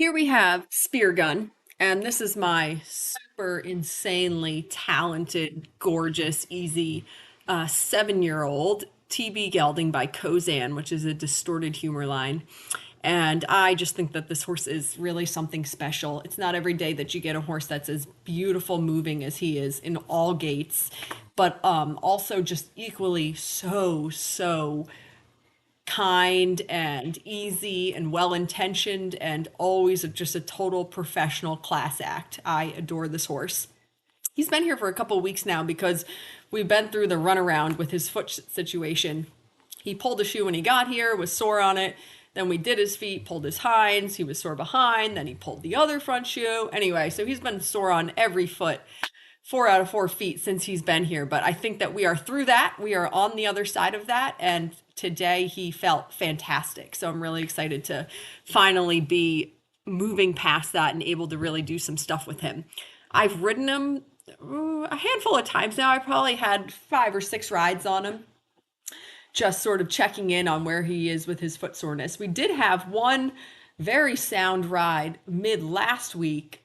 Here we have Speargun, and this is my super insanely talented, gorgeous, easy 7-year-old TB gelding by Kozan, which is a distorted humor line. And I just think that this horse is really something special. It's not every day that you get a horse that's as beautiful moving as he is in all gaits, but also just equally so kind and easy and well intentioned and always just a total professional class act. I adore this horse. He's been here for a couple of weeks now because we've been through the runaround with his foot situation. He pulled a shoe when he got here, was sore on it. Then we did his feet, pulled his hinds. He was sore behind. Then he pulled the other front shoe. Anyway, so he's been sore on every foot 4 out of 4 feet since he's been here. But I think that we are through that. We are on the other side of that. And today he felt fantastic. So I'm really excited to finally be moving past that and able to really do some stuff with him. I've ridden him a handful of times now. I probably had 5 or 6 rides on him, just sort of checking in on where he is with his foot soreness. We did have one very sound ride mid last week.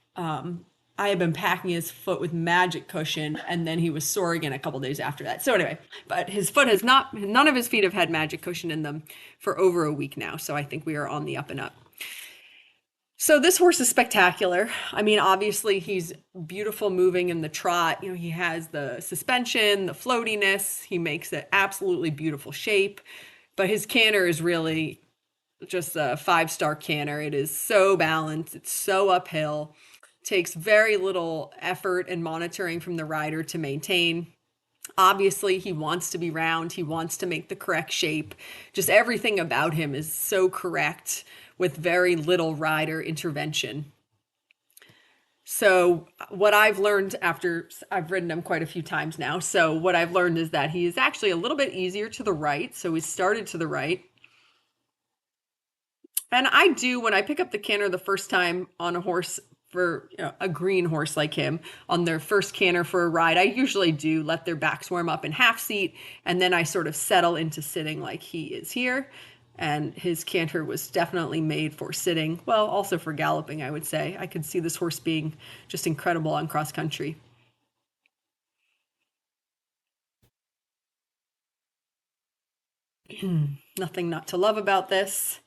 I had been packing his foot with magic cushion, and then he was sore again a couple days after that. So anyway, but his foot has not, none of his feet have had magic cushion in them for over a week now. So I think we are on the up and up. So this horse is spectacular. I mean, obviously he's beautiful moving in the trot. You know, he has the suspension, the floatiness. He makes an absolutely beautiful shape. But his canter is really just a 5-star canter. It is so balanced. It's so uphill. Takes very little effort and monitoring from the rider to maintain. Obviously, he wants to be round. He wants to make the correct shape. Just everything about him is so correct with very little rider intervention. So, what I've learned after I've ridden him quite a few times now, so what I've learned is that he is actually a little bit easier to the right. So, he started to the right. And I do, when I pick up the canter the first time on a horse, for a green horse like him, on their first canter for a ride, I usually do let their backs warm up in half seat, and then I sort of settle into sitting like he is here. And his canter was definitely made for sitting, well, also for galloping, I would say. I could see this horse being just incredible on cross country. Nothing not to love about this.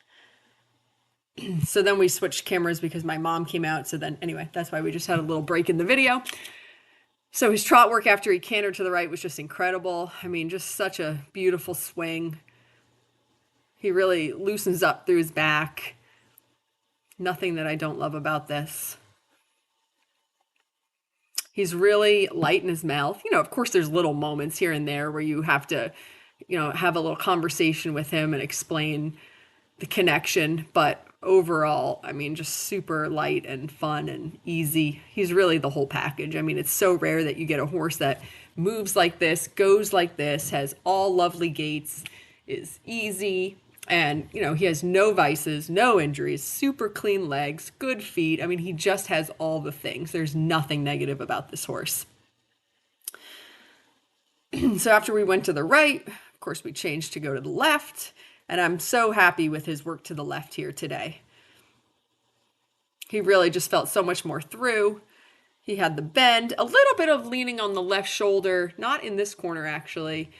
So then we switched cameras because my mom came out. So then, anyway, that's why we just had a little break in the video. So his trot work after he cantered to the right was just incredible. I mean, just such a beautiful swing. He really loosens up through his back. Nothing that I don't love about this. He's really light in his mouth. You know, of course, there's little moments here and there where you have to, have a little conversation with him and explain the connection. But overall, I mean, just super light and fun and easy. He's really the whole package. I mean, it's so rare that you get a horse that moves like this, goes like this, has all lovely gaits, is easy, and, he has no vices, no injuries, super clean legs, good feet. I mean, he just has all the things. There's nothing negative about this horse. So after we went to the right, of course, we changed to go to the left. And I'm so happy with his work to the left here today. He really just felt so much more through. He had the bend, a little bit of leaning on the left shoulder, not in this corner actually,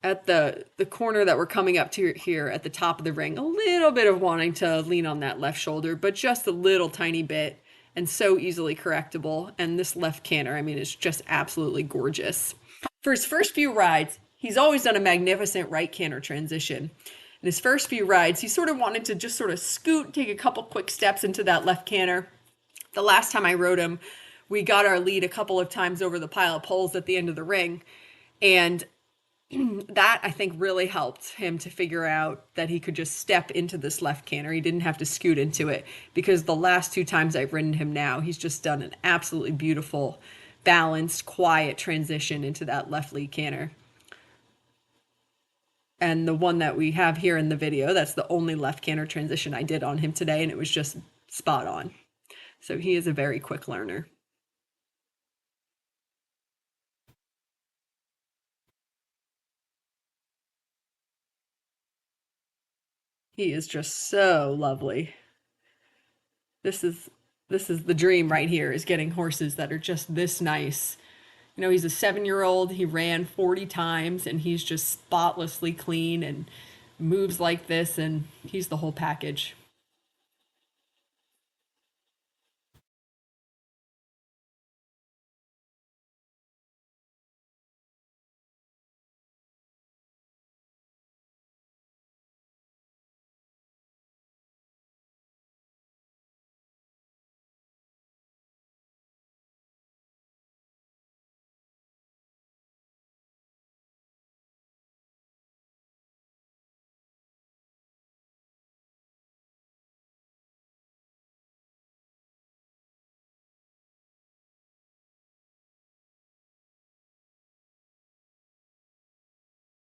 at the corner that we're coming up to here at the top of the ring, a little bit of wanting to lean on that left shoulder, but just a little tiny bit, and so easily correctable. And this left canter, I mean, it's just absolutely gorgeous. For his first few rides, he's always done a magnificent right canter transition. In his first few rides, he sort of wanted to just sort of scoot, take a couple quick steps into that left canter. The last time I rode him, we got our lead a couple of times over the pile of poles at the end of the ring. And that, I think, really helped him to figure out that he could just step into this left canter. He didn't have to scoot into it, because the last 2 times I've ridden him now, he's just done an absolutely beautiful, balanced, quiet transition into that left lead canter. And the one that we have here in the video, that's the only left canter transition I did on him today, and it was just spot on. So he is a very quick learner. He is just so lovely. This is this is the dream right here, is getting horses that are just this nice. You know, he's a 7-year old. He ran 40 times and he's just spotlessly clean and moves like this, and he's the whole package.